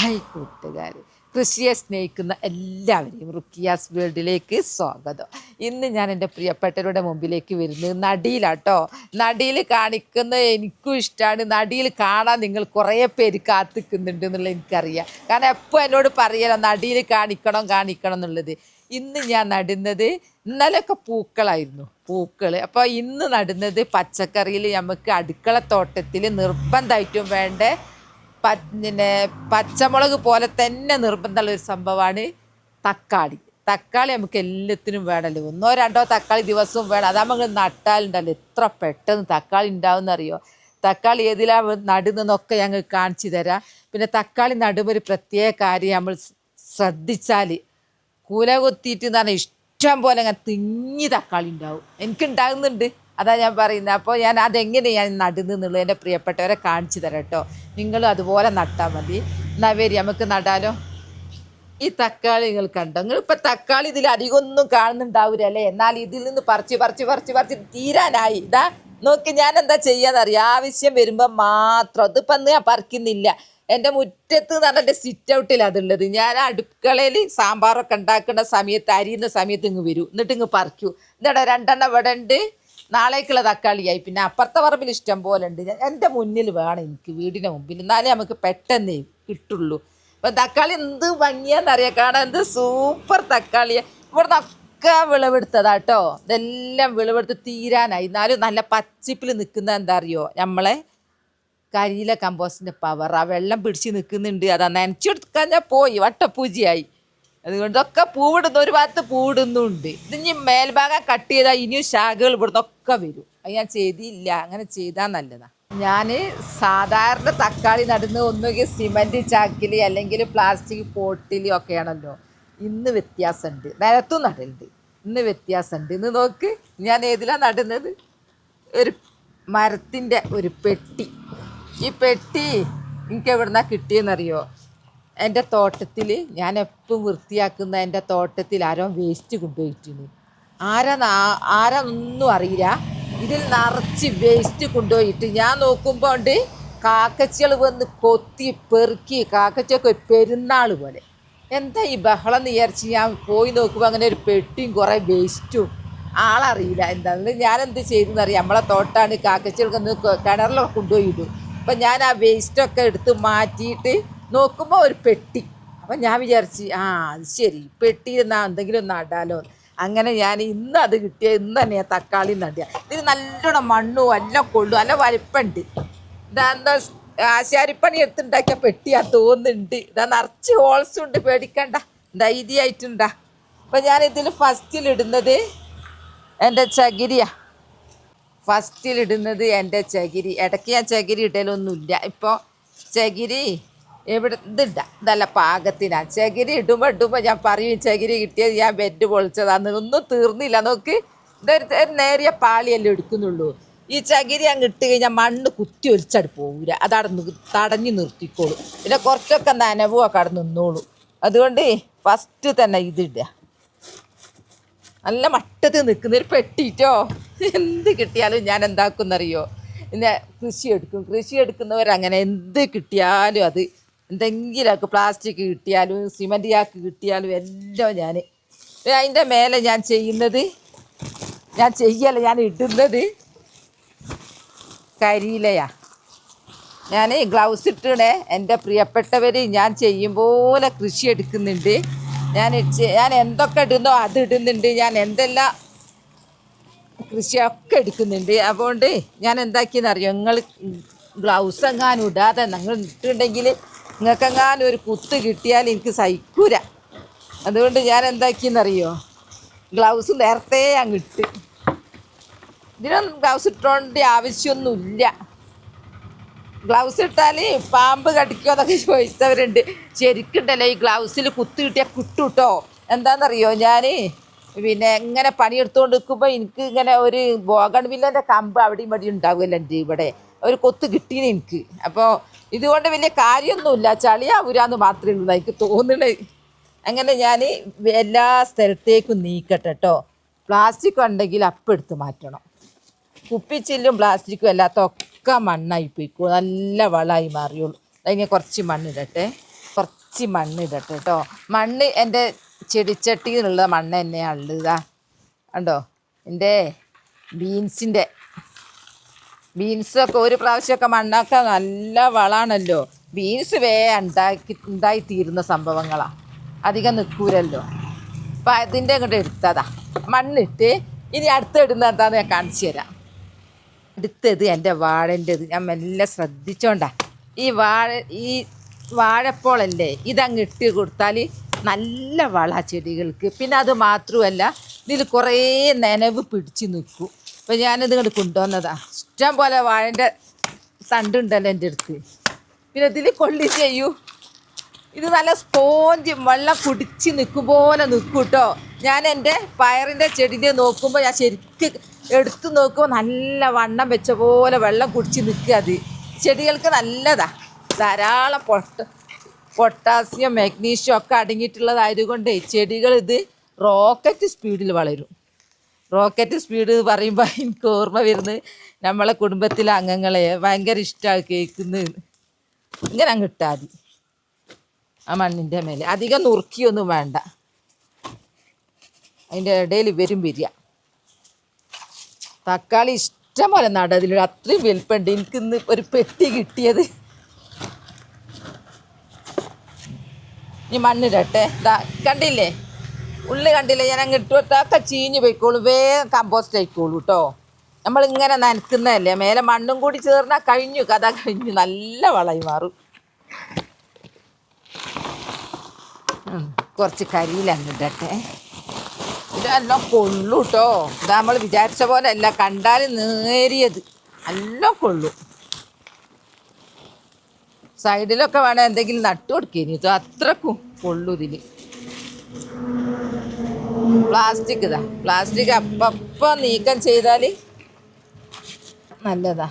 Hi കൂട്ടുകാർ, കൃഷിയെ സ്നേഹിക്കുന്ന എല്ലാവരെയും റുക്കിയാസ് വേൾഡിലേക്ക് സ്വാഗതം. ഇന്ന് ഞാൻ എൻ്റെ പ്രിയപ്പെട്ടവരുടെ മുമ്പിലേക്ക് വരുന്നത് നടിയിലാട്ടോ. നടിയിൽ കാണിക്കുന്നത് എനിക്കും ഇഷ്ടമാണ്. നടിയിൽ കാണാൻ നിങ്ങൾ കുറേ പേര് കാത്തിക്കുന്നുണ്ട് എന്നുള്ളത് എനിക്കറിയാം. കാരണം എപ്പോൾ എന്നോട് പറയല നടിയിൽ കാണിക്കണം എന്നുള്ളത്. ഇന്ന് ഞാൻ നടുന്നത്, ഇന്നലെയൊക്കെ പൂക്കളായിരുന്നു പൂക്കൾ. അപ്പോൾ ഇന്ന് നടുന്നത് പച്ചക്കറിയിൽ നമുക്ക് അടുക്കള തോട്ടത്തിൽ നിർബന്ധമായിട്ടും വേണ്ട പിന്നെ പച്ചമുളക് പോലെ തന്നെ നിർബന്ധമുള്ള ഒരു സംഭവമാണ് തക്കാളി. തക്കാളി നമുക്ക് എല്ലാത്തിനും വേണമല്ലോ. 1-2 തക്കാളി ദിവസവും വേണം. അത് നമുക്ക് നട്ടാലുണ്ടല്ലോ എത്ര പെട്ടെന്ന് തക്കാളി ഉണ്ടാവുമെന്നറിയോ. തക്കാളി ഏതിലാണ് നടുന്നതെന്നൊക്കെ ഞങ്ങൾ കാണിച്ചു തരാം. പിന്നെ തക്കാളി നടുമ്പോൾ ഒരു പ്രത്യേക കാര്യം നമ്മൾ ശ്രദ്ധിച്ചാൽ, കൂല കൊത്തിയിട്ട് എന്ന് പറഞ്ഞാൽ ഇഷ്ടം പോലെ അങ്ങനെ തിങ്ങി തക്കാളി ഉണ്ടാവും. എനിക്കുണ്ടാകുന്നുണ്ട്, അതാ ഞാൻ പറയുന്നത്. അപ്പോൾ ഞാൻ അതെങ്ങനെ ഞാൻ നടുന്നുള്ളത് എൻ്റെ പ്രിയപ്പെട്ടവരെ കാണിച്ചു തരാം കേട്ടോ. നിങ്ങളും അതുപോലെ നട്ടാൽ മതി. എന്നാൽ വരി നമുക്ക് നടാലോ. ഈ തക്കാളി നിങ്ങൾ കണ്ടോ? നിങ്ങളിപ്പോൾ തക്കാളി ഇതിൽ അധികമൊന്നും കാണുന്നുണ്ടാവില്ല അല്ലേ? എന്നാൽ ഇതിൽ നിന്ന് പറിച്ച് തീരാനായി. ഇതാ നോക്കി ഞാൻ എന്താ ചെയ്യാന്നറിയാം. ആവശ്യം വരുമ്പോൾ മാത്രം. ഇതിപ്പം ഞാൻ പറിക്കുന്നില്ല. എൻ്റെ മുറ്റത്ത് എന്ന് പറഞ്ഞാൽ എൻ്റെ സിറ്റ് ഔട്ടിൽ അതുള്ളത്. ഞാൻ അടുക്കളയിൽ സാമ്പാറൊക്കെ ഉണ്ടാക്കുന്ന സമയത്ത്, അരിയുന്ന സമയത്ത് ഇങ്ങ് വരൂ, എന്നിട്ട് ഇങ്ങ് പറിക്കൂ. എന്നിട്ട് 2 ഇവിടെ ഉണ്ട്, നാളേക്കുള്ള തക്കാളിയായി. പിന്നെ അപ്പുറത്തെ പറമ്പിൽ ഇഷ്ടം പോലെ ഉണ്ട്. എൻ്റെ മുന്നിൽ വേണം എനിക്ക്, വീടിൻ്റെ മുമ്പിൽ, എന്നാലേ നമുക്ക് പെട്ടെന്ന് കിട്ടുള്ളൂ. അപ്പം തക്കാളി എന്ത് ഭംഗിയാന്നറിയാം കാണാൻ. എന്ത് സൂപ്പർ തക്കാളിയാണ്. ഇവിടെ നിന്നൊക്കെ വിളവെടുത്തതാട്ടോ. ഇതെല്ലാം വിളവെടുത്ത് തീരാനായി. എന്നാലും നല്ല പച്ചിപ്പിൽ നിൽക്കുന്ന എന്താ അറിയോ, നമ്മളെ കരിയില കമ്പോസ്റ്റിൻ്റെ പവർ. ആ വെള്ളം പിടിച്ച് നിൽക്കുന്നുണ്ട്. അതാ നനച്ചെടുക്കാൻ ഞാൻ പോയി വട്ടപ്പൂജയായി. അതുകൊണ്ടൊക്കെ പൂവിടുന്നു, ഒരു ഭാഗത്ത് പൂവിടുന്നുണ്ട്. ഇത് ഇനി മേൽഭാഗം കട്ട് ചെയ്താൽ ഇനിയും ശാഖകൾ ഇവിടുന്നൊക്കെ വരും. അത് ഞാൻ ചെയ്തില്ല. അങ്ങനെ ചെയ്താൽ നല്ലതാണ്. ഞാൻ സാധാരണ തക്കാളി നടുന്നത് ഒന്നുകിൽ സിമൻറ്റ് ചാക്കിൽ അല്ലെങ്കിൽ പ്ലാസ്റ്റിക് പോട്ടിൽ ഒക്കെയാണല്ലോ. ഇന്ന് വ്യത്യാസമുണ്ട്. നിലത്തും നടലുണ്ട്. ഇന്ന് വ്യത്യാസമുണ്ട്. ഇന്ന് നോക്ക്, ഞാൻ ഏതിലാണ് നടുന്നത്? ഒരു മരത്തിൻ്റെ ഒരു പെട്ടി. ഈ പെട്ടി എനിക്ക് എവിടുന്നാ കിട്ടിയെന്നറിയോ? എൻ്റെ തോട്ടത്തിൽ ഞാൻ എപ്പോഴും വൃത്തിയാക്കുന്ന എൻ്റെ തോട്ടത്തിൽ ആരോ വേസ്റ്റ് കൊണ്ടുപോയിട്ടുണ്ട്. ആരാന്നൊന്നും അറിയില്ല. ഇതിൽ നിറച്ച് വേസ്റ്റ് കൊണ്ടുപോയിട്ട് ഞാൻ നോക്കുമ്പോൾ ഉണ്ട് കാക്കച്ചികൾ വന്ന് കൊത്തി പെറുക്കി. കാക്കച്ചൊക്കെ പെരുന്നാൾ പോലെ. എന്താ ഈ ബഹളം എന്ന് വിചാരിച്ച് ഞാൻ പോയി നോക്കുമ്പോൾ അങ്ങനെ ഒരു പെട്ടിയും കുറേ വേസ്റ്റും. ആളറിയില്ല എന്താണെന്ന്. ഞാനെന്ത് ചെയ്തെന്നറിയാം, നമ്മളെ തോട്ടാണ്. കാക്കച്ചികൾക്കൊന്ന് കിണറിലൊക്കെ കൊണ്ടുപോയിടും. അപ്പം ഞാൻ ആ വേസ്റ്റൊക്കെ എടുത്ത് മാറ്റിയിട്ട് നോക്കുമ്പോൾ ഒരു പെട്ടി. അപ്പം ഞാൻ വിചാരിച്ച് അത് ശരി, പെട്ടിയിൽ എന്തെങ്കിലും നടാലോ. അങ്ങനെ ഞാൻ ഇന്ന് അത് കിട്ടിയ ഇന്ന് തന്നെ ഞാൻ തക്കാളി നടുക. ഇതിന് നല്ലോണം മണ്ണും എല്ലാം കൊള്ളും, നല്ല വലിപ്പമുണ്ട്. ഇതാ എന്താ ആശാരിപ്പണി എടുത്തുണ്ടാക്കിയ പെട്ടിയാ തോന്നുന്നുണ്ട്. ഇതാ നിറച്ച് ഹോൾസും ഉണ്ട്, പേടിക്കണ്ട, ധൈര്യമായിട്ടുണ്ടാ. അപ്പം ഞാനിതിൽ ഫസ്റ്റിലിടുന്നത് എൻ്റെ ചകിരിയാണ്. ഫസ്റ്റിലിടുന്നത് എൻ്റെ ചകിരി. ഇടയ്ക്ക് ഞാൻ ചകിരി ഇടലൊന്നുമില്ല. ഇപ്പോൾ ചകിരി എവിടെ ഇതല്ല പാകത്തിനാണ്. ചകിരി ഇടുമ്പോൾ ഞാൻ പറയും ചകിരി കിട്ടിയത് ഞാൻ ബെഡ് പൊളിച്ചതാന്ന്. ഒന്നും തീർന്നില്ല. നോക്ക്, ഇതൊരു നേരിയ പാളിയല്ലേ എടുക്കുന്നുള്ളൂ. ഈ ചകിരി അങ്ങ് ഇട്ട് കഴിഞ്ഞാൽ മണ്ണ് കുത്തി ഒലിച്ചട് പോവില്ല. അതവിടെ തടഞ്ഞു നിർത്തിക്കോളൂ. പിന്നെ കുറച്ചൊക്കെ നനവുമൊക്കെ അവിടെ നിന്നോളൂ. അതുകൊണ്ട് ഫസ്റ്റ് തന്നെ ഇതിടുക. നല്ല മട്ടത്തിൽ നിൽക്കുന്നൊരു പെട്ടിട്ടോ. എന്ത് കിട്ടിയാലും ഞാൻ എന്താക്കുന്നറിയോ, പിന്നെ കൃഷി എടുക്കുന്നവരങ്ങനെ എന്ത് കിട്ടിയാലും അത് എന്തെങ്കിലുമൊക്കെ പ്ലാസ്റ്റിക് കിട്ടിയാലും സിമൻറ്റ് ചാക്ക് കിട്ടിയാലും എല്ലാം ഞാൻ അതിൻ്റെ മേലെ ഞാൻ ഇടുന്നത് കരിയിലയാണ്. ഞാൻ ഗ്ലൗസ് ഇട്ടണേ. എൻ്റെ പ്രിയപ്പെട്ടവർ ഞാൻ ചെയ്യും പോലെ കൃഷി എടുക്കുന്നുണ്ട്. ഞാൻ എന്തൊക്കെ ഇടുന്നോ അത് ഇടുന്നുണ്ട്. ഞാൻ എന്തെല്ലാം കൃഷിയൊക്കെ എടുക്കുന്നുണ്ട്. അതുകൊണ്ട് ഞാൻ എന്താക്കിയെന്നറിയോ, നിങ്ങൾ ഗ്ലൗസ് എങ്ങാനും ഇടാതെ നിങ്ങൾ ഇട്ടിട്ടുണ്ടെങ്കിൽ നിങ്ങൾക്കെങ്ങാനും ഒരു കുത്ത് കിട്ടിയാൽ എനിക്ക് സഹിക്കൂല. അതുകൊണ്ട് ഞാൻ എന്താക്കിയെന്നറിയോ, ഗ്ലൗസ് നേരത്തെ അങ്ങ് ഇട്ട്. ഇതിനൊന്നും ഗ്ലൗസ് ഇട്ടോണ്ട ആവശ്യമൊന്നുമില്ല. ഗ്ലൗസ് ഇട്ടാൽ പാമ്പ് കടിക്കുമോ എന്നൊക്കെ ചോദിച്ചവരുണ്ട്. ശരിക്കുണ്ടല്ലോ ഈ ഗ്ലൗസിൽ കുത്ത് കിട്ടിയാൽ കിട്ടും കേട്ടോ. എന്താണെന്നറിയോ, ഞാൻ പിന്നെ ഇങ്ങനെ പണിയെടുത്തുകൊണ്ട് നിൽക്കുമ്പോൾ എനിക്ക് ഇങ്ങനെ ഒരു ബോഗൺവില്ലൻ്റെ കമ്പ് അവിടെയും ഇവിടെയും ഉണ്ടാവുമല്ലോ എൻ്റെ ഇവിടെ. ഒരു കൊത്ത് കിട്ടീന് എനിക്ക്. അപ്പോൾ ഇതുകൊണ്ട് വലിയ കാര്യമൊന്നുമില്ല, ചളിയാവൂരാന്ന് മാത്രമേ ഉള്ളൂ എനിക്ക് തോന്നണേ. അങ്ങനെ ഞാൻ എല്ലാ സ്ഥലത്തേക്കും നീക്കട്ടെ കേട്ടോ. പ്ലാസ്റ്റിക് ഉണ്ടെങ്കിൽ അപ്പം എടുത്ത് മാറ്റണം. കുപ്പിച്ചില്ലും പ്ലാസ്റ്റിക്കും അല്ലാത്തൊക്കെ മണ്ണായി പോയിക്കോളൂ, നല്ല വളമായി മാറിയുള്ളൂ. അതിങ്ങനെ കുറച്ച് മണ്ണിടട്ടെ. കുറച്ച് മണ്ണ് ഇടട്ടെ കേട്ടോ. മണ്ണ് എൻ്റെ ചെടിച്ചട്ടിയിലുള്ള മണ്ണ് തന്നെയാണ് ഇതാ കണ്ടോ. എൻ്റെ ബീൻസൊക്കെ ഒരു പ്രാവശ്യമൊക്കെ മണ്ണൊക്കെ നല്ല വളമാണല്ലോ. ബീൻസ് ഉണ്ടായി തീരുന്ന സംഭവങ്ങളാണ്, അധികം നിൽക്കൂരല്ലോ. അപ്പം അതിൻ്റെ അങ്ങോട്ട് എടുത്തതാ മണ്ണിട്ട്. ഇനി അടുത്തിടുന്ന എന്താന്ന് ഞാൻ കാണിച്ചു തരാം. അടുത്തത് എൻ്റെ വാഴൻ്റെത്. ഞാൻ മെല്ലെ ശ്രദ്ധിച്ചോണ്ടാ. ഈ വാഴപ്പോളല്ലേ ഇതങ്ങ് ഇട്ട് കൊടുത്താൽ നല്ല വള ചെടികൾക്ക്. പിന്നെ അത് മാത്രമല്ല, ഇതിൽ കുറേ നനവ് പിടിച്ച് നിൽക്കും. അപ്പം ഞാനിത് ഇങ്ങോട്ട് കൊണ്ടുവന്നതാ. ഇഷ്ടം പോലെ വാഴൻ്റെ തണ്ടുണ്ടല്ലോ എൻ്റെ അടുത്ത്. പിന്നെ ഇതിൽ കൊള്ളി ചെയ്യൂ. ഇത് നല്ല സ്പോഞ്ച് വെള്ളം കുടിച്ച് നിൽക്കും പോലെ നിൽക്കും കേട്ടോ. ഞാൻ എൻ്റെ പയറിൻ്റെ ചെടിനെ നോക്കുമ്പോൾ ഞാൻ ശരിക്കും എടുത്ത് നോക്കുമ്പോൾ നല്ല വണ്ണം വെച്ച പോലെ വെള്ളം കുടിച്ച് നിൽക്കുക. അത് ചെടികൾക്ക് നല്ലതാ. ധാരാളം പൊട്ടാസ്യം മാഗ്നീഷ്യം ഒക്കെ അടങ്ങിയിട്ടുള്ളതായതുകൊണ്ട് ചെടികൾ ഇത് റോക്കറ്റ് സ്പീഡിൽ വളരും. റോക്കറ്റ് സ്പീഡ് പറയുമ്പോൾ എനിക്ക് ഓർമ്മ വരുന്നത് നമ്മളെ കുടുംബത്തിലെ അംഗങ്ങളെ ഭയങ്കര ഇഷ്ടമാണ് കേൾക്കുന്നത്. ഇങ്ങനെ അങ്ങ് ഇട്ടാൽ മതി ആ മണ്ണിൻ്റെ മേലെ. അധികം നുറുക്കിയൊന്നും വേണ്ട. അതിൻ്റെ ഇടയിൽ വരിക. തക്കാളി ഇഷ്ടം പോലെ നടതിൽ അത്രയും വലിപ്പമുണ്ട്. എനിക്കിന്ന് ഒരു പെട്ടി കിട്ടിയത്. ഈ മണ്ണിടട്ടെ. കണ്ടില്ലേ, ഉള്ളി കണ്ടില്ലേ, ഞാൻ അങ്ങ് ഇട്ട് കൊടുത്തൊക്കെ ചീഞ്ഞ് പോയിക്കോളൂ. വേഗം കമ്പോസ്റ്റ് ആയിക്കോളൂ കേട്ടോ. നമ്മളിങ്ങനെ നനക്കുന്നതല്ലേ, മേലെ മണ്ണും കൂടി ചേർന്നാൽ കഴിഞ്ഞു, കഥ കഴിഞ്ഞു. നല്ല വളമായി മാറും. കുറച്ച് കരിയിലങ്ങിടട്ടെ. ഇതെല്ലാം കൊള്ളു കേട്ടോ. ഇത് നമ്മൾ വിചാരിച്ച പോലെ അല്ല, കണ്ടാൽ നേരിയത് എല്ലാം കൊള്ളും. സൈഡിലൊക്കെ വേണം എന്തെങ്കിലും നട്ടു കൊടുക്കേനി. ഇത് അത്രക്കും കൊള്ളു. ഇതിൽ പ്ലാസ്റ്റിക് അപ്പം നീക്കം ചെയ്താൽ നല്ലതാ.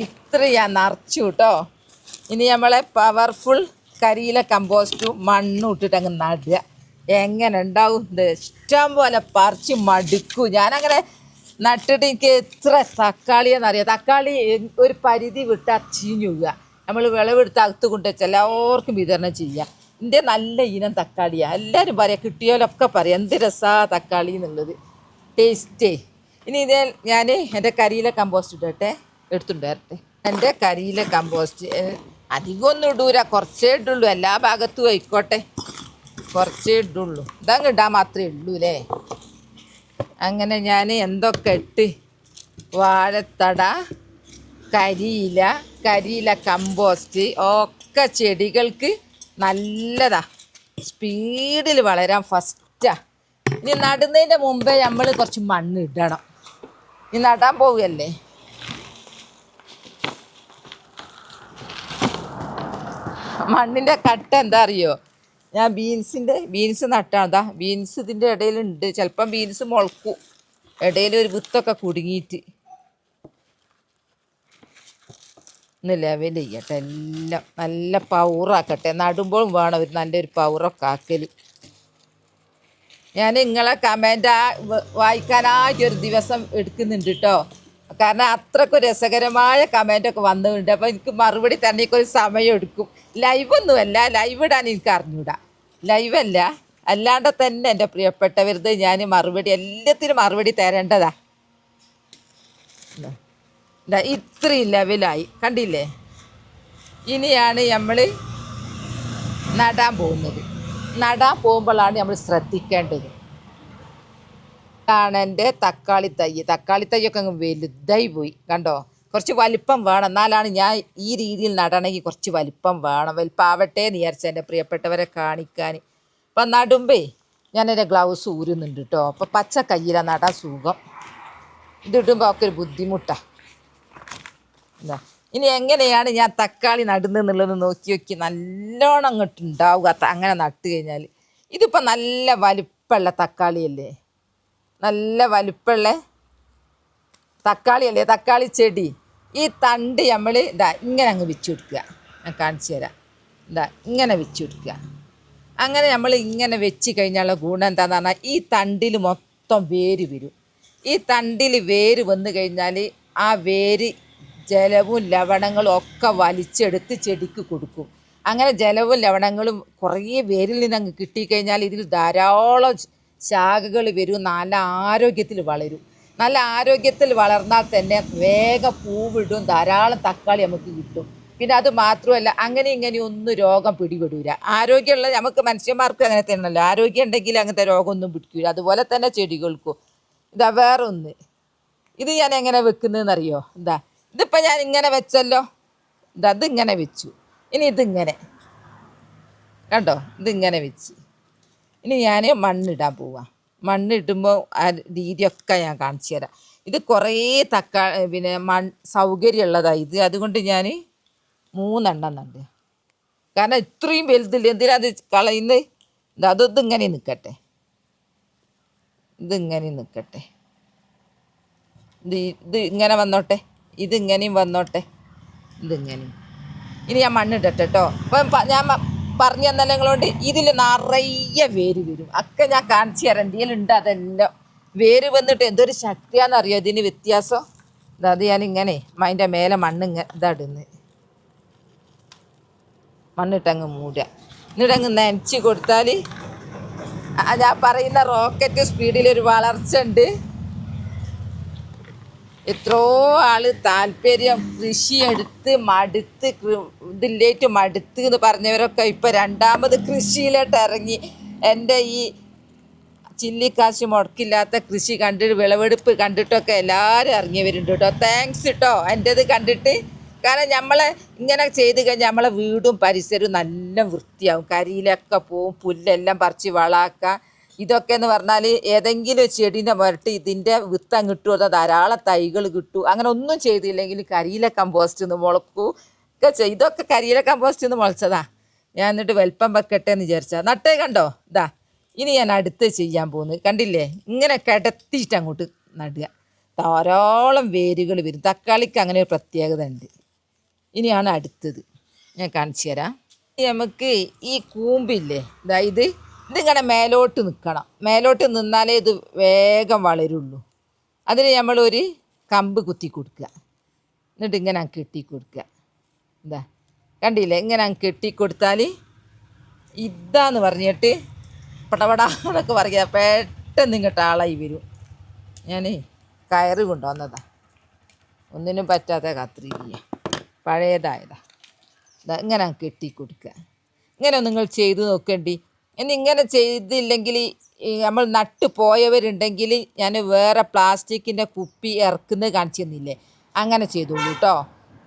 ഇത്ര ഞാൻ നിറച്ചു കേട്ടോ. ഇനി നമ്മളെ പവർഫുൾ കരിയില കമ്പോസ്റ്റും മണ്ണും ഇട്ടിട്ട് അങ്ങ് നടുക. എങ്ങനെ ഉണ്ടാവും ഇത്? ഇഷ്ടം പോലെ പറിച്ച് മടുക്കും. ഞാനങ്ങനെ നട്ടിട്ട് എനിക്ക് എത്ര തക്കാളിയെന്നറിയാം. തക്കാളി ഒരു പരിധി വിട്ടാൽ ചീഞ്ഞു പോവുക. നമ്മൾ വിളവെടുത്ത് അകത്ത് കൊണ്ടുവച്ച് എല്ലാവർക്കും വിതരണം ചെയ്യുക. എൻ്റെ നല്ല ഇനം തക്കാളിയാണ്. എല്ലാവരും പറയാം, കിട്ടിയാലൊക്കെ പറയാം എന്ത് രസമാണ് തക്കാളി എന്നുള്ളത്, ടേസ്റ്റേ. ഇനി ഇതേ ഞാൻ എൻ്റെ കരിയില കമ്പോസ്റ്റ് ഇടട്ടെ, എടുത്തുകൊണ്ട് വരട്ടെ. എൻ്റെ കരിയില കമ്പോസ്റ്റ് അധികമൊന്നും ഇടൂല, കുറച്ചേ ഇടുള്ളൂ. എല്ലാ ഭാഗത്തും ആയിക്കോട്ടെ, കുറച്ചേ ഇടുള്ളൂ. ഇതങ്ങ് ഇടാൻ മാത്രമേ ഉള്ളൂ അല്ലേ. അങ്ങനെ ഞാൻ എന്തൊക്കെ ഇട്ട്, വാഴത്തട, കരിയില കമ്പോസ്റ്റ് ഒക്കെ ചെടികൾക്ക് നല്ലതാ. സ്പീഡിൽ വളരാൻ ഫസ്റ്റാ. ഇനി നടുന്നതിൻ്റെ മുമ്പേ നമ്മൾ കുറച്ച് മണ്ണ് ഇടണം. ഇനി നടാൻ പോവുകയല്ലേ. മണ്ണിൻ്റെ കട്ട എന്താ അറിയോ, ഞാൻ ബീൻസ് നട്ടാതാ. ബീൻസ് ഇതിൻ്റെ ഇടയിലുണ്ട്. ചിലപ്പം ബീൻസ് മുളക്കും, ഇടയിൽ ഒരു വിത്തൊക്കെ കുടുങ്ങിയിട്ട്. ഒന്ന് ലെവൽ ചെയ്യട്ടെ. എല്ലാം നല്ല പവറാക്കട്ടെ. നടുമ്പോഴും വേണം ഒരു നല്ലൊരു പവറൊക്കെ ആക്കൽ. ഞാൻ നിങ്ങളെ കമൻറ്റ് വായിക്കാനായിട്ടൊരു ദിവസം എടുക്കുന്നുണ്ട് കേട്ടോ. കാരണം അത്രയ്ക്ക് രസകരമായ കമൻറ്റൊക്കെ വന്നിട്ടുണ്ട്. അപ്പോൾ എനിക്ക് മറുപടി തരണമെങ്കിൽ ഒരു സമയം എടുക്കും. ലൈവൊന്നുമല്ല, ലൈവ് ഇടാൻ എനിക്ക് അറിഞ്ഞൂടാ. ലൈവല്ല, അല്ലാണ്ട് തന്നെ എൻ്റെ പ്രിയപ്പെട്ടവരുത് ഞാൻ എല്ലാത്തിനും മറുപടി തരേണ്ടതാ. ഇത്രയും ലെവലായി കണ്ടില്ലേ. ഇനിയാണ് നമ്മൾ നടാൻ പോകുമ്പോഴാണ് നമ്മൾ ശ്രദ്ധിക്കേണ്ടത്. എൻ്റെ തക്കാളി തൈയൊക്കെ അങ്ങ് വലുതായി പോയി കണ്ടോ. കുറച്ച് വലിപ്പം വേണം, എന്നാലാണ് ഞാൻ ഈ രീതിയിൽ നടണമെങ്കിൽ കുറച്ച് വലിപ്പം വേണം. വലിപ്പാവട്ടെ എന്ന് വിചാരിച്ച എൻ്റെ പ്രിയപ്പെട്ടവരെ കാണിക്കാൻ. അപ്പം നടുമ്പേ ഞാൻ എൻ്റെ ഗ്ലൗസ് ഊരുന്നുണ്ട് കേട്ടോ. അപ്പോൾ പച്ച കയ്യിലാണ് നടാൻ സുഖം. ഇതിടുമ്പോൾ ഒക്കെ ഒരു ബുദ്ധിമുട്ടാണ്. ഇനി എങ്ങനെയാണ് ഞാൻ തക്കാളി നടുന്നെന്നുള്ളത് നോക്കി നല്ലോണം അങ്ങോട്ട് ഉണ്ടാവുക. അങ്ങനെ നട്ട് കഴിഞ്ഞാൽ ഇതിപ്പോൾ നല്ല വലിപ്പമുള്ള തക്കാളിയല്ലേ, നല്ല വലിപ്പമുള്ള തക്കാളിയല്ലേ, തക്കാളി ചെടി. ഈ തണ്ട് നമ്മൾ ഇങ്ങനെ അങ്ങ് വെച്ച് കൊടുക്കുക. ഞാൻ കാണിച്ചു തരാം. ഇങ്ങനെ വെച്ച് കൊടുക്കുക. അങ്ങനെ നമ്മൾ ഇങ്ങനെ വെച്ച് കഴിഞ്ഞാലുള്ള ഗുണം എന്താണെന്ന് പറഞ്ഞാൽ ഈ തണ്ടിൽ മൊത്തം വേര് വരും. ഈ തണ്ടിൽ വേര് വന്നു കഴിഞ്ഞാൽ ആ വേര് ജലവും ലവണങ്ങളും ഒക്കെ വലിച്ചെടുത്ത് ചെടിക്ക് കൊടുക്കും. അങ്ങനെ ജലവും ലവണങ്ങളും കുറേ വേരിൽ നിന്ന് അങ്ങ് കിട്ടിക്കഴിഞ്ഞാൽ ഇതിൽ ധാരാളം ശാഖകൾ വരും, നല്ല ആരോഗ്യത്തിൽ വളരും. നല്ല ആരോഗ്യത്തിൽ വളർന്നാൽ തന്നെ വേഗം പൂവിടും, ധാരാളം തക്കാളി നമുക്ക് കിട്ടും. പിന്നെ അത് മാത്രമല്ല അങ്ങനെ ഇങ്ങനെ ഒന്നും രോഗം പിടിപെടില്ല. ആരോഗ്യമുള്ള നമുക്ക് മനുഷ്യന്മാർക്കും അങ്ങനെ തന്നെയല്ലോ, ആരോഗ്യം ഉണ്ടെങ്കിൽ അങ്ങനത്തെ രോഗമൊന്നും പിടിക്കില്ല. അതുപോലെ തന്നെ ചെടികൾക്കും. ഇതാ വേറെ ഒന്ന്, ഇത് ഞാൻ എങ്ങനെ വെക്കുന്നതെന്നറിയോ? ഇതിപ്പോൾ ഞാൻ ഇങ്ങനെ വെച്ചല്ലോ, ഇതിങ്ങനെ വെച്ചു. ഇനി ഇതിങ്ങനെ കണ്ടോ, ഇതിങ്ങനെ വെച്ച് ഇനി ഞാൻ മണ്ണിടാൻ പോവാം. മണ്ണിടുമ്പോൾ ആ രീതിയൊക്കെ ഞാൻ കാണിച്ചു തരാം. ഇത് കുറേ പിന്നെ സൗകര്യമുള്ളതാണ് ഇത്. അതുകൊണ്ട് ഞാൻ 3 എണ്ണം നണ്ട്. കാരണം ഇത്രയും വലുതില്ല, എന്തിനാ അത് കളയുന്നത്? ഇതിങ്ങനെ നിൽക്കട്ടെ, ഇതിങ്ങനെ നിൽക്കട്ടെ, ഇത് ഇങ്ങനെ വന്നോട്ടെ, ഇതിങ്ങനെയും വന്നോട്ടെ, ഇതിങ്ങനെയും. ഇനി ഞാൻ മണ്ണിടട്ടെ കേട്ടോ. അപ്പം ഞാൻ പറഞ്ഞു തന്നല്ലോണ്ട് ഇതിൽ നിറയെ വേര് വരും. ഒക്കെ ഞാൻ കാണിച്ചു തരാം. എന്തെങ്കിലുണ്ട് അതെല്ലാം വേര് വന്നിട്ട് എന്തൊരു ശക്തിയാണെന്നറിയോ ഇതിന് വ്യത്യാസം. അത് ഞാനിങ്ങനെ അതിൻ്റെ മേലെ ഇതാടുന്നത് മണ്ണിട്ടങ്ങ് മൂടുക. എന്നിട്ടങ്ങ് നനച്ച് കൊടുത്താൽ ഞാൻ പറയുന്ന റോക്കറ്റ് സ്പീഡിലൊരു വളർച്ച ഉണ്ട്. എത്രയോ ആൾ താല്പര്യം കൃഷി എടുത്ത് മടുത്ത് ഇതില്ലേറ്റ് മടുത്ത് എന്ന് പറഞ്ഞവരൊക്കെ ഇപ്പം രണ്ടാമത് കൃഷിയിലോട്ട് ഇറങ്ങി. എൻ്റെ ഈ ചില്ലിക്കാശ് മുടക്കില്ലാത്ത കൃഷി കണ്ടിട്ട് വിളവെടുപ്പ് കണ്ടിട്ടൊക്കെ എല്ലാവരും ഇറങ്ങിയവരുണ്ട് കേട്ടോ. താങ്ക്സ് കേട്ടോ എൻ്റേത് കണ്ടിട്ട്. കാരണം നമ്മളെ ഇങ്ങനെ ചെയ്ത് കഴിഞ്ഞാൽ നമ്മളെ വീടും പരിസരവും നല്ല വൃത്തിയാവും. കരിയിലൊക്കെ പോവും, പുല്ലെല്ലാം പറിച്ച് വളാക്കുക. ഇതൊക്കെ എന്ന് പറഞ്ഞാൽ ഏതെങ്കിലും ചെടീൻ്റെ മുരട്ട് ഇതിൻ്റെ വിത്ത് അങ്ങ് ഇട്ട് കൊടുത്താൽ ധാരാളം തൈകൾ കിട്ടും. അങ്ങനെ ഒന്നും ചെയ്തില്ലെങ്കിൽ കരിയില കമ്പോസ്റ്റ് നിന്ന് മുളക്കൂ ഒക്കെ ഇതൊക്കെ കരിയില കമ്പോസ്റ്റ് നിന്ന് മുളച്ചതാ. ഞാൻ എന്നിട്ട് വലിപ്പം വെക്കട്ടെ എന്ന് വിചാരിച്ചാൽ നട്ടേ കണ്ടോ. ഇനി ഞാൻ അടുത്ത് ചെയ്യാൻ പോകുന്നത് കണ്ടില്ലേ, ഇങ്ങനെ കിടത്തിയിട്ട് അങ്ങോട്ട് നടുക. ധാരാളം വേരുകൾ വരും. തക്കാളിക്ക് അങ്ങനെ ഒരു പ്രത്യേകത ഉണ്ട്. ഇനിയാണ് അടുത്തത് ഞാൻ കാണിച്ചു തരാം. നമുക്ക് ഈ കൂമ്പില്ലേ, ഇതിങ്ങനെ മേലോട്ട് നിൽക്കണം. മേലോട്ട് നിന്നാലേ ഇത് വേഗം വളരുള്ളൂ. അതിന് നമ്മളൊരു കമ്പ് കുത്തി കൊടുക്കുക. എന്നിട്ട് ഇങ്ങനെ കെട്ടി കൊടുക്കുക. കണ്ടില്ലേ, ഇങ്ങനെ കെട്ടിക്കൊടുത്താൽ ഇതാന്ന് പറഞ്ഞിട്ട് പടപടാന്നൊക്കെ പറയുക പെട്ടെന്ന് ഇങ്ങോട്ട് ആളായി വരും. ഞാൻ കയറ് കൊണ്ടുവന്നതാണ്, ഒന്നിനും പറ്റാത്ത കത്രിക, പഴയതായതാ. ഇങ്ങനെ കെട്ടിക്കൊടുക്കുക. ഇങ്ങനെ നിങ്ങൾ ചെയ്ത് നോക്കേണ്ടി. ഇനി ഇങ്ങനെ ചെയ്തില്ലെങ്കിൽ നമ്മൾ നട്ടു പോയവരുണ്ടെങ്കിൽ ഞാൻ വേറെ പ്ലാസ്റ്റിക്കിൻ്റെ കുപ്പി ഇറക്കുന്നത് കാണിച്ചു തന്നില്ലേ, അങ്ങനെ ചെയ്തോളൂ കേട്ടോ.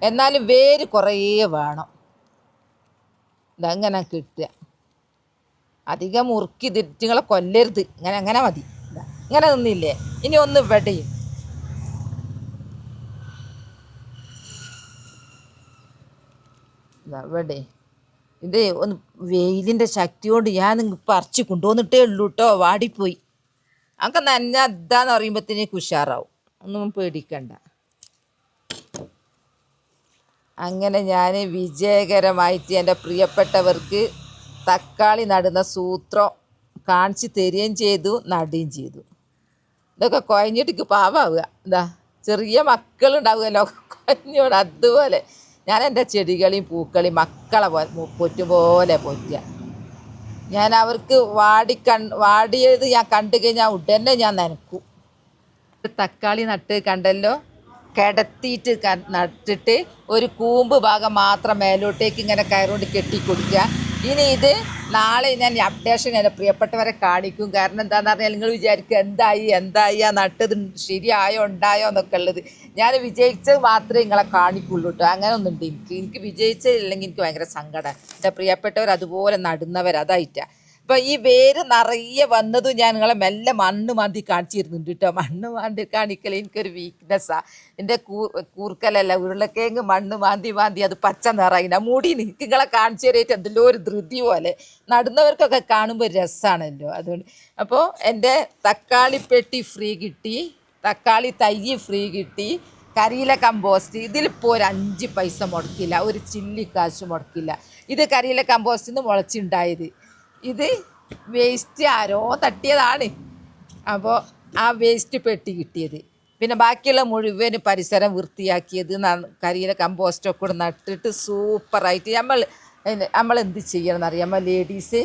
എന്നാലും വേര് കുറേ വേണം. ഇങ്ങനെ കിട്ടുക. അധികം മുറുക്കി ഇതിങ്ങളെ കൊല്ലരുത്. അങ്ങനെ മതി. ഇങ്ങനെ നിന്നില്ലേ. ഇനി ഒന്ന് വെടയും. ഇവിടെ ഇത് ഒന്ന് വെയിലിൻ്റെ ശക്തി കൊണ്ട് ഞാൻ നിങ്ങൾ പറിച്ച് കൊണ്ടുവന്നിട്ടേ ഉള്ളൂ കേട്ടോ. വാടിപ്പോയി. അതൊക്കെ നന്ന ഇതാന്ന് പറയുമ്പോഴത്തേക്ക് ഉഷാറാവും. ഒന്നും പേടിക്കണ്ട. അങ്ങനെ ഞാൻ വിജയകരമായിട്ട് എൻ്റെ പ്രിയപ്പെട്ടവർക്ക് തക്കാളി നടുന്ന സൂത്രം കാണിച്ച് തരികയും ചെയ്തു, നടുകയും ചെയ്തു. ഇതൊക്കെ കുഴഞ്ഞിട്ട് പാവാവുക. ചെറിയ മക്കളുണ്ടാവുമല്ലോ കുഴഞ്ഞോട്, അതുപോലെ ഞാൻ എൻ്റെ ചെടികളെയും പൂക്കളെയും മക്കളെ പൊറ്റുപോലെ പൊറ്റുക. ഞാൻ അവർക്ക് വാടിയത് ഞാൻ കണ്ടു കഴിഞ്ഞാൽ ഉടനെ ഞാൻ നനക്കും. തക്കാളി നട്ട് കണ്ടല്ലോ, കിടത്തിയിട്ട് നട്ടിട്ട് ഒരു കൂമ്പ് ഭാഗം മാത്രം മേലോട്ടേക്ക് ഇങ്ങനെ കയറുകൊണ്ട് കെട്ടിക്കൊടുക്കുക. ഇനി ഇത് നാളെ ഞാൻ അപ്ഡേഷൻ എൻ്റെ പ്രിയപ്പെട്ടവരെ കാണിക്കും. കാരണം എന്താണെന്ന് പറഞ്ഞാൽ നിങ്ങൾ വിചാരിക്കുക എന്തായി ആ നട്ടത് ശരിയായോ ഉണ്ടായോ എന്നൊക്കെ ഉള്ളത്. ഞാൻ വിജയിച്ചത് മാത്രമേ നിങ്ങളെ കാണിക്കുള്ളൂ കേട്ടോ. അങ്ങനെ ഒന്നുണ്ട് എനിക്ക് വിജയിച്ചില്ലെങ്കിൽ എനിക്ക് ഭയങ്കര സങ്കടം. എൻ്റെ പ്രിയപ്പെട്ടവർ അതുപോലെ നടുന്നവർ അതായിട്ടാണ്. അപ്പോൾ ഈ വേര് നിറയെ വന്നതും ഞാൻ നിങ്ങളെ മെല്ലെ മണ്ണ് മാന്തി കാണിച്ചിരുന്നുണ്ട് കേട്ടോ. മണ്ണ് മാന്തി കാണിക്കൽ എനിക്കൊരു വീക്ക്നെസ്സാണ്. എൻ്റെ കൂർക്കലല്ല, ഉരുളക്കിഴങ്ങ് മണ്ണ് മാന്തി അത് പച്ച നിറയില്ല മൂടി നിങ്ങളെ കാണിച്ചു തരായിട്ട് എന്തെല്ലോ ഒരു ധൃതി പോലെ. നടുന്നവർക്കൊക്കെ കാണുമ്പോൾ രസമാണല്ലോ. അതുകൊണ്ട് അപ്പോൾ എൻ്റെ തക്കാളി പെട്ടി ഫ്രീ കിട്ടി, തക്കാളി തൈ ഫ്രീ കിട്ടി, കരിയില കമ്പോസ്റ്റ് ഇതിലിപ്പോൾ ഒരു 5 പൈസ മുടക്കില്ല, ഒരു ചില്ലിക്കാശ് മുടക്കില്ല. ഇത് കരിയില കമ്പോസ്റ്റിൽ നിന്ന് മുളച്ചുണ്ടായത്. ഇത് വേസ്റ്റ് ആരോ തട്ടിയതാണ്. അപ്പോൾ ആ വേസ്റ്റ് പെട്ടി കിട്ടിയത്. പിന്നെ ബാക്കിയുള്ള മുഴുവൻ പരിസരം വൃത്തിയാക്കിയത് കരിയില കമ്പോസ്റ്റൊക്കെ കൂടെ നട്ടിട്ട് സൂപ്പറായിട്ട് നമ്മൾ നമ്മൾ എന്ത് ചെയ്യണം എന്നറിയാമോ ലേഡീസ്?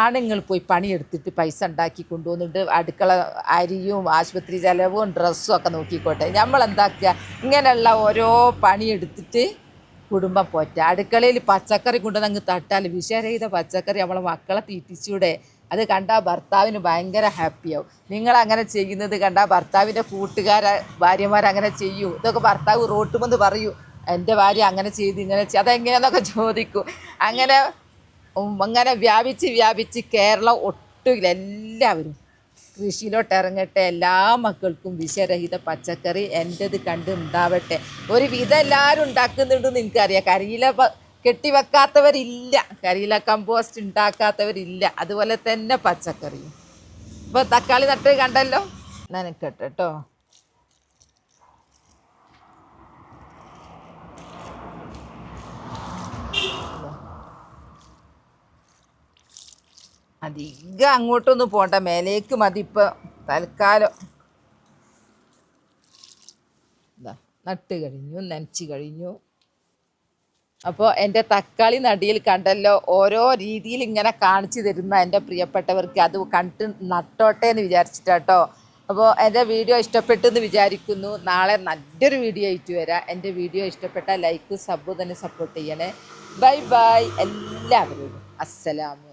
ആണുങ്ങൾ പോയി പണിയെടുത്തിട്ട് പൈസ ഉണ്ടാക്കി കൊണ്ടുവന്നിട്ട് അടുക്കള അരിയും ആശുപത്രി ചെലവും ഡ്രസ്സും ഒക്കെ നോക്കിക്കോട്ടെ. നമ്മൾ എന്താക്കുക, ഇങ്ങനെയുള്ള ഓരോ പണിയെടുത്തിട്ട് കുടുംബം പോറ്റ. അടുക്കളയിൽ പച്ചക്കറി കൊണ്ടുവന്ന് അങ്ങ് തട്ടാൽ വിഷരഹിത പച്ചക്കറി നമ്മളെ മക്കളെ തീറ്റിച്ചൂടെ? അത് കണ്ടാൽ ഭർത്താവിന് ഭയങ്കര ഹാപ്പിയാവും. നിങ്ങളങ്ങനെ ചെയ്യുന്നത് കണ്ടാൽ ഭർത്താവിൻ്റെ ഭാര്യമാരങ്ങനെ ചെയ്യൂ. ഇതൊക്കെ ഭർത്താവ് റോട്ടുമെന്ന് പറയൂ, എൻ്റെ ഭാര്യ അങ്ങനെ ചെയ്ത് ഇങ്ങനെ അതെങ്ങനെയാണെന്നൊക്കെ ചോദിക്കൂ. അങ്ങനെ അങ്ങനെ വ്യാപിച്ച് കേരളം ഒട്ടുമില്ല. എല്ലാവരും കൃഷിയിലോട്ട് ഇറങ്ങട്ടെ. എല്ലാ മക്കൾക്കും വിഷരഹിത പച്ചക്കറി എൻ്റെത് കണ്ട് ഉണ്ടാവട്ടെ. ഒരു വിധം എല്ലാവരും ഉണ്ടാക്കുന്നുണ്ടെന്ന് എനിക്കറിയാം. കരിയില കെട്ടിവെക്കാത്തവരില്ല, കരിയില കമ്പോസ്റ്റ് ഉണ്ടാക്കാത്തവരില്ല. അതുപോലെ തന്നെ പച്ചക്കറിയും. ഇപ്പോൾ തക്കാളി നട്ട് കണ്ടല്ലോ, നനക്കട്ടെ കേട്ടോ. അധികം അങ്ങോട്ടൊന്നും പോണ്ട, മേലേക്ക് മതി ഇപ്പം തൽക്കാലം. നട്ട് കഴിഞ്ഞു, നനച്ച് കഴിഞ്ഞു. അപ്പോൾ എൻ്റെ തക്കാളി നടിയിൽ കണ്ടല്ലോ, ഓരോ രീതിയിൽ ഇങ്ങനെ കാണിച്ചു തരുന്ന എൻ്റെ പ്രിയപ്പെട്ടവർക്ക് അത് കണ്ട് നട്ടോട്ടെ എന്ന് വിചാരിച്ചിട്ടാട്ടോ. അപ്പോൾ എൻ്റെ വീഡിയോ ഇഷ്ടപ്പെട്ടെന്ന് വിചാരിക്കുന്നു. നാളെ നല്ലൊരു വീഡിയോ ആയിട്ട് വരാം. എൻ്റെ വീഡിയോ ഇഷ്ടപ്പെട്ടാൽ ലൈക്ക് സബ് തന്നെ സപ്പോർട്ട് ചെയ്യണേ. ബൈ ബൈ എല്ലാവരോടും. അസ്സലാമു